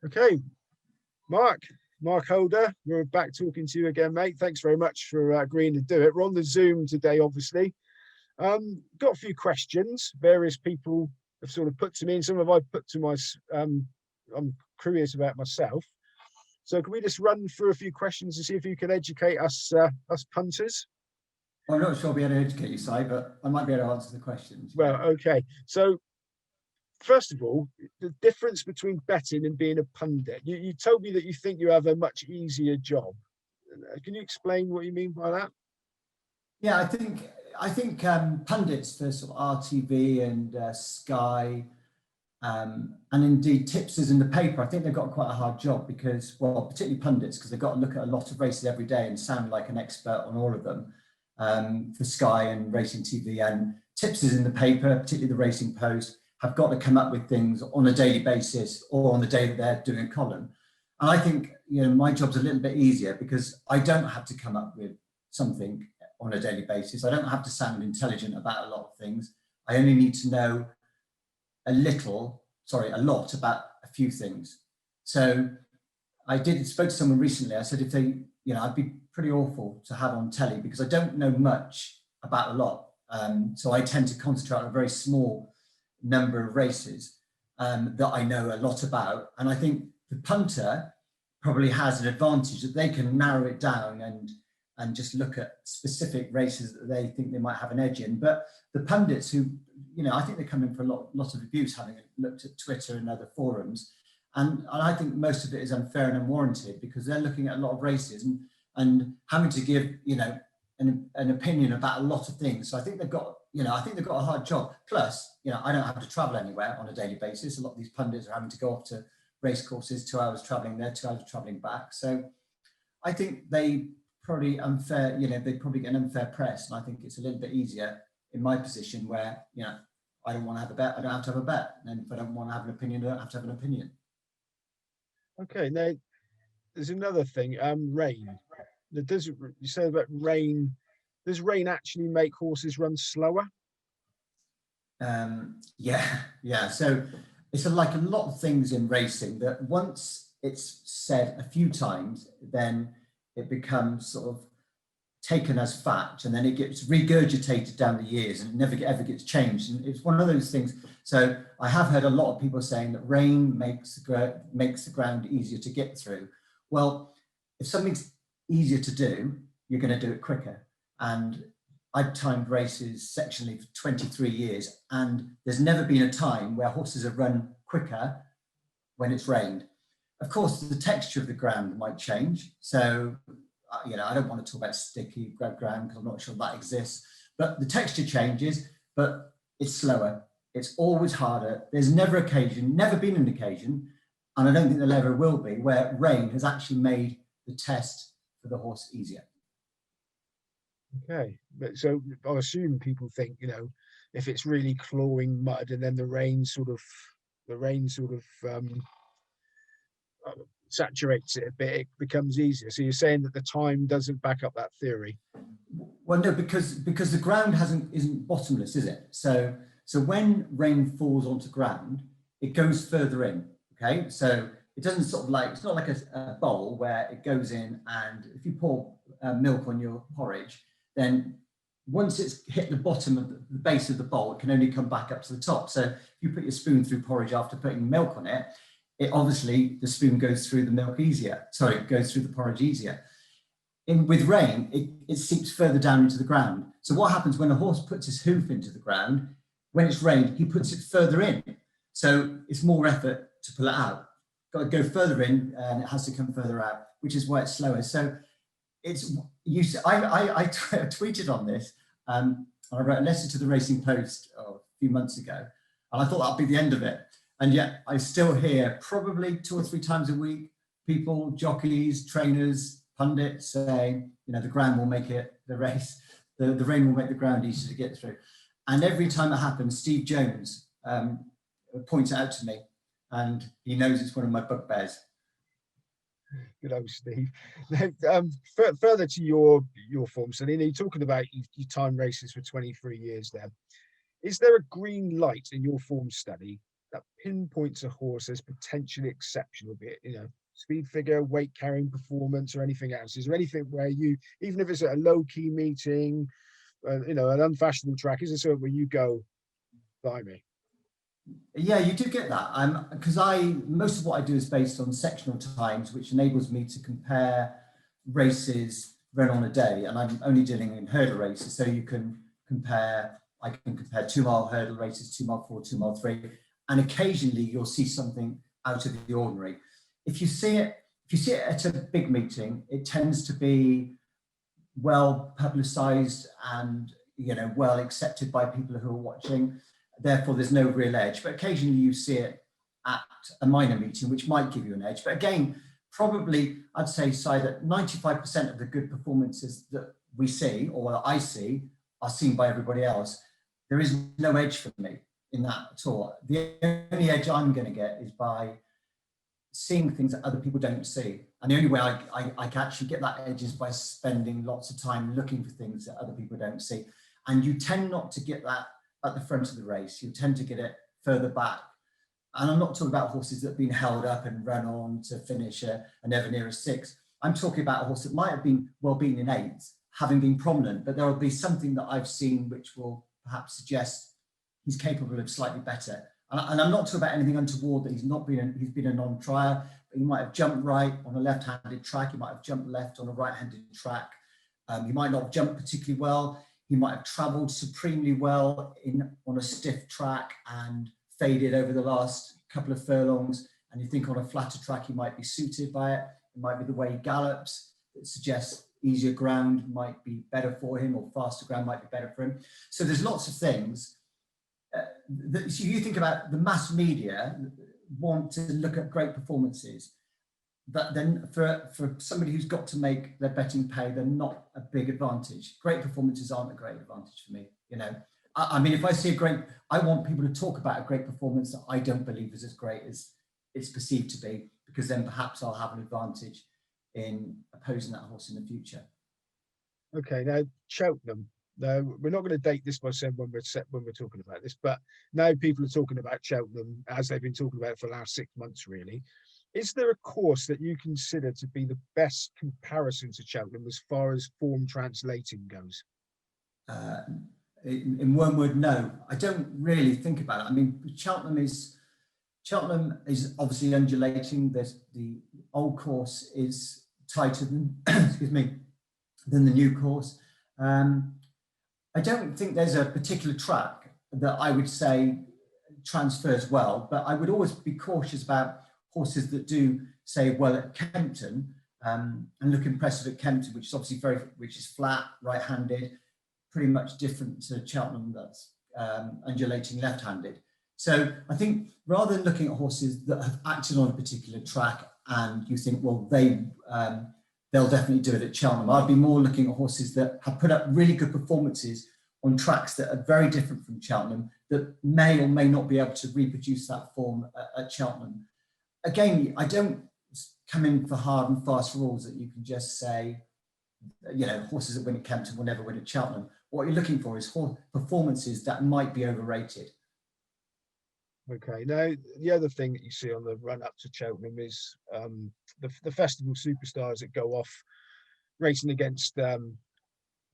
Okay, Mark Holder, we're back talking to you again, mate. Thanks very much for agreeing to do it. We're on the Zoom today, obviously. Got a few questions. Various people have sort of put to me, and some of I put to my. I'm curious about myself. So, can we just run through a few questions and see if you can educate us punters? Well, I'm not sure I'll be able to educate you, Si, but I might be able to answer the questions. Well, okay. So, first of all, the difference between betting and being a pundit. You told me that you think you have a much easier job. Can you explain what you mean by that? Yeah, I think pundits for sort of RTV and Sky, and indeed tipsters in the paper, I think they've got quite a hard job because, well, particularly pundits, because they've got to look at a lot of races every day and sound like an expert on all of them, for Sky and Racing TV. And tipsters in the paper, particularly the Racing Post, have got to come up with things on a daily basis or on the day that they're doing a column. And I think, my job's a little bit easier because I don't have to come up with something on a daily basis. I don't have to sound intelligent about a lot of things. I only need to know a lot about a few things. So I spoke to someone recently. I said, if they, I'd be pretty awful to have on telly because I don't know much about a lot. So I tend to concentrate on a very small number of races that I know a lot about. And I think the punter probably has an advantage that they can narrow it down and just look at specific races that they think they might have an edge in. But the pundits who, I think they come in for a lot of abuse, having looked at Twitter and other forums. And I think most of it is unfair and unwarranted because they're looking at a lot of races and having to give, an opinion about a lot of things. So I think they've got, a hard job. Plus, I don't have to travel anywhere on a daily basis. A lot of these pundits are having to go off to race courses, 2 hours traveling there, 2 hours traveling back. So I think they probably they probably get an unfair press. And I think it's a little bit easier in my position where, I don't want to have a bet, I don't have to have a bet. And if I don't want to have an opinion, I don't have to have an opinion. Okay, now there's another thing, rain. You said about rain, does rain actually make horses run slower? Yeah. So it's like a lot of things in racing that once it's said a few times, then it becomes sort of taken as fact, and then it gets regurgitated down the years and it never ever gets changed. And it's one of those things. So I have heard a lot of people saying that rain makes the ground easier to get through. Well, if something's easier to do, you're going to do it quicker. And I've timed races sectionally for 23 years, and there's never been a time where horses have run quicker when it's rained. Of course, the texture of the ground might change. So, I don't want to talk about sticky ground because I'm not sure that exists, but the texture changes, but it's slower. It's always harder. There's never been an occasion, and I don't think there ever will be, where rain has actually made the test for the horse easier. Okay, but so I assume people think, if it's really clawing mud and then the rain sort of saturates it a bit, it becomes easier. So you're saying that the time doesn't back up that theory? Well, no, because the ground isn't bottomless, is it? So when rain falls onto ground, it goes further in. Okay, so it doesn't it's not like a bowl where it goes in, and if you pour milk on your porridge, then once it's hit the bottom of the base of the bowl, it can only come back up to the top. So if you put your spoon through porridge after putting milk on it, obviously the spoon goes through the milk easier. Sorry, it goes through the porridge easier. With rain, it seeps further down into the ground. So what happens when a horse puts his hoof into the ground, when it's rained, he puts it further in. So it's more effort to pull it out. Got to go further in, and it has to come further out, which is why it's slower. So I tweeted on this. I wrote a letter to the Racing Post a few months ago, and I thought that'd be the end of it. And yet I still hear probably 2 or 3 times a week, people, jockeys, trainers, pundits saying, the ground will make it, the race, the rain will make the ground easier to get through. And every time it happens, Steve Jones points it out to me, and he knows it's one of my bugbears. Good old Steve. Further to your form, so you're talking about you time races for 23 years there. Is there a green light in your form study that pinpoints a horse as potentially exceptional, be it, you know, speed figure, weight carrying performance, or anything else? Is there anything where you, even if it's at a low key meeting, you know, an unfashionable track, is there something where you go, blimey? Yeah, you do get that. Because most of what I do is based on sectional times, which enables me to compare races run on a day, and I'm only dealing in hurdle races. So you can compare, I can compare 2 mile hurdle races, 2 mile 4, 2 mile 3, and occasionally you'll see something out of the ordinary. If you see it at a big meeting, it tends to be well publicized and, you know, well accepted by people who are watching. Therefore, there's no real edge. But occasionally you see it at a minor meeting, which might give you an edge. But again, probably I'd say, Si, that 95% of the good performances that we see, or that I see, are seen by everybody else. There is no edge for me in that at all. The only edge I'm going to get is by seeing things that other people don't see. And the only way I can actually get that edge is by spending lots of time looking for things that other people don't see. And you tend not to get that at the front of the race. You tend to get it further back. And I'm not talking about horses that have been held up and run on to finish a never near a 6. I'm talking about a horse that might have been well beaten in 8s, having been prominent, but there will be something that I've seen which will perhaps suggest he's capable of slightly better. And I'm not talking about anything untoward, that he's been a non-trier, but he might have jumped right on a left-handed track, he might have jumped left on a right-handed track, he might not have jumped particularly well, he might have travelled supremely well on a stiff track and faded over the last couple of furlongs, and you think on a flatter track he might be suited by it. It might be the way he gallops that suggests easier ground might be better for him, or faster ground might be better for him. So there's lots of things. So you think about the mass media want to look at great performances, but then for somebody who's got to make their betting pay, they're not a big advantage. Great performances aren't a great advantage for me. You know, I mean, if I see I want people to talk about a great performance that I don't believe is as great as it's perceived to be, because then perhaps I'll have an advantage in opposing that horse in the future. Okay, now Cheltenham. No, we're not going to date this by saying when we're talking about this, but now people are talking about Cheltenham as they've been talking about it for the last 6 months, really. Is there a course that you consider to be the best comparison to Cheltenham as far as form translating goes? In one word, no. I don't really think about it. I mean, Cheltenham is obviously undulating. The old course is tighter than excuse me, than the new course. I don't think there's a particular track that I would say transfers well, but I would always be cautious about horses that do say well at Kempton and look impressive at Kempton, which is obviously which is flat, right-handed, pretty much different to Cheltenham that's undulating left-handed. So I think rather than looking at horses that have acted on a particular track and you think, well, they'll definitely do it at Cheltenham, I'd be more looking at horses that have put up really good performances on tracks that are very different from Cheltenham, that may or may not be able to reproduce that form at Cheltenham. Again, I don't come in for hard and fast rules that you can just say, you know, horses that win at Kempton will never win at Cheltenham. What you're looking for is performances that might be overrated. Okay, now the other thing that you see on the run up to Cheltenham is the festival superstars that go off racing against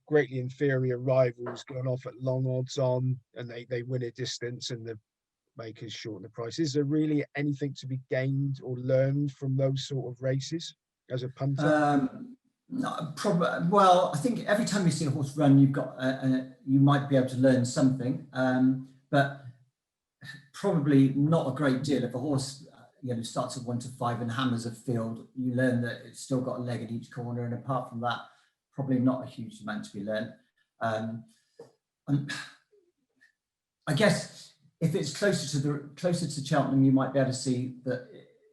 greatly inferior rivals, going off at long odds on, and they win a distance and the makers shorten the price. Is there really anything to be gained or learned from those sort of races as a punter? No, well, I think every time you see a horse run, you've got you might be able to learn something, but probably not a great deal. If a horse starts at 1 to 5 and hammers a field, you learn that it's still got a leg at each corner, and apart from that, probably not a huge amount to be learned. And I guess if it's closer to Cheltenham, you might be able to see that,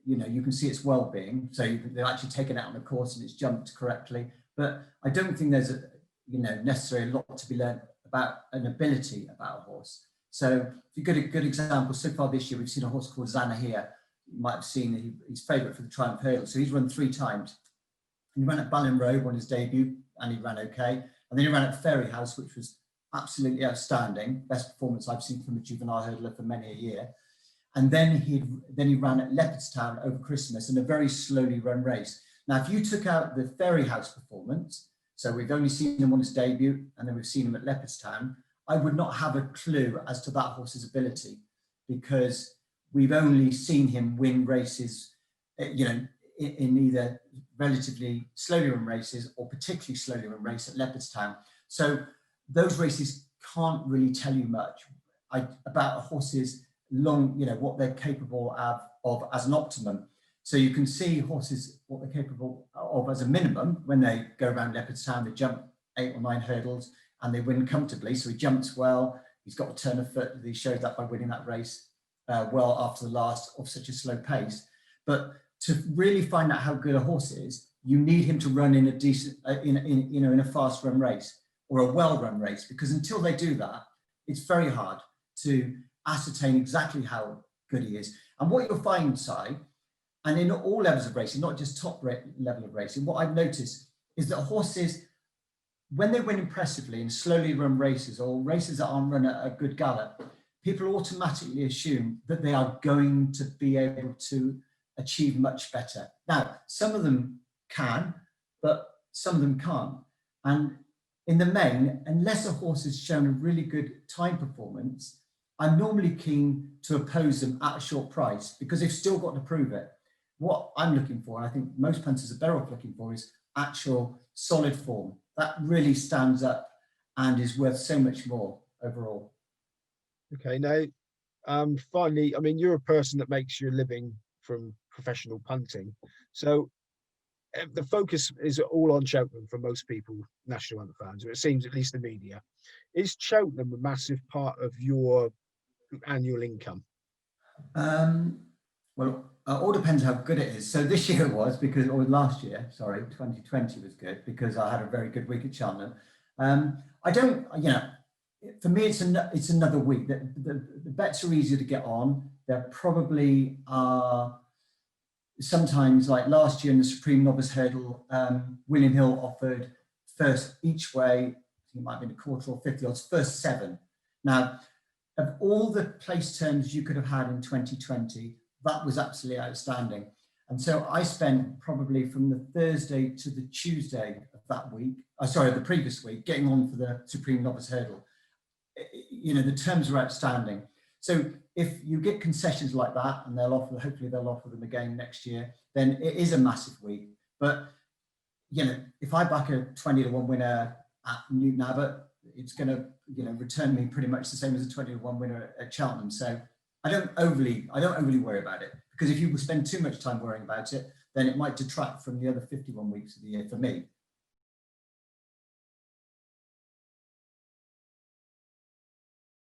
you can see its well-being. So they've actually taken it out on the course and it's jumped correctly. But I don't think there's necessarily a lot to be learned about an ability about a horse. So if you get a good example, so far this year, we've seen a horse called Zanahiyr. You might have seen he's favourite for the Triumph Hurdle. So he's run 3 times. And he ran at Balham Road on his debut and he ran okay. And then he ran at Ferry House, which was absolutely outstanding. Best performance I've seen from a juvenile hurdler for many a year. And then he ran at Leopardstown over Christmas in a very slowly run race. Now, if you took out the Fairy House performance, so we've only seen him on his debut and then we've seen him at Leopardstown, I would not have a clue as to that horse's ability, because we've only seen him win races, in either relatively slowly run races or particularly slowly run race at Leopardstown. So those races can't really tell you much about a horse's what they're capable of as an optimum. So you can see horses, what they're capable of as a minimum when they go around Leopardstown, they jump 8 or 9 hurdles and they win comfortably. So he jumps well, he's got a turn of foot, he showed that by winning that race well after the last of such a slow pace. But to really find out how good a horse is, you need him to run in a decent, in a fast run race or a well run race, because until they do that, it's very hard to ascertain exactly how good he is. And what you'll find, Si, and in all levels of racing, not just top level of racing, what I've noticed is that horses, when they win impressively in slowly run races or races that aren't run at a good gallop, people automatically assume that they are going to be able to achieve much better. Now, some of them can, but some of them can't. And in the main, unless a horse has shown a really good time performance, I'm normally keen to oppose them at a short price because they've still got to prove it. What I'm looking for, and I think most punters are better off looking for, is actual solid form. That really stands up and is worth so much more overall. Okay, now, finally, I mean, you're a person that makes your living from professional punting. So the focus is all on Cheltenham for most people, National Anthem fans, or it seems, at least the media. Is Cheltenham a massive part of your annual income? Well, all depends how good it is. So this year was because, or last year, sorry, 2020 was good because I had a very good week at Cheltenham. I don't, for me, it's another week. The bets are easier to get on. There probably are sometimes, like last year in the Supreme Novice Hurdle, William Hill offered first each way, I think it might have been a quarter or 50 odds, first 7. Now, of all the place terms you could have had in 2020, that was absolutely outstanding. And so I spent probably from the Thursday to the Tuesday of that week, the previous week, getting on for the Supreme Novice Hurdle. The terms were outstanding. So if you get concessions like that, and hopefully they'll offer them again next year, then it is a massive week. But, if I back a 20 to 1 winner at Newton Abbot, it's going to, return me pretty much the same as a 20 to 1 winner at Cheltenham. So I don't overly worry about it, because if you spend too much time worrying about it, then it might detract from the other 51 weeks of the year for me.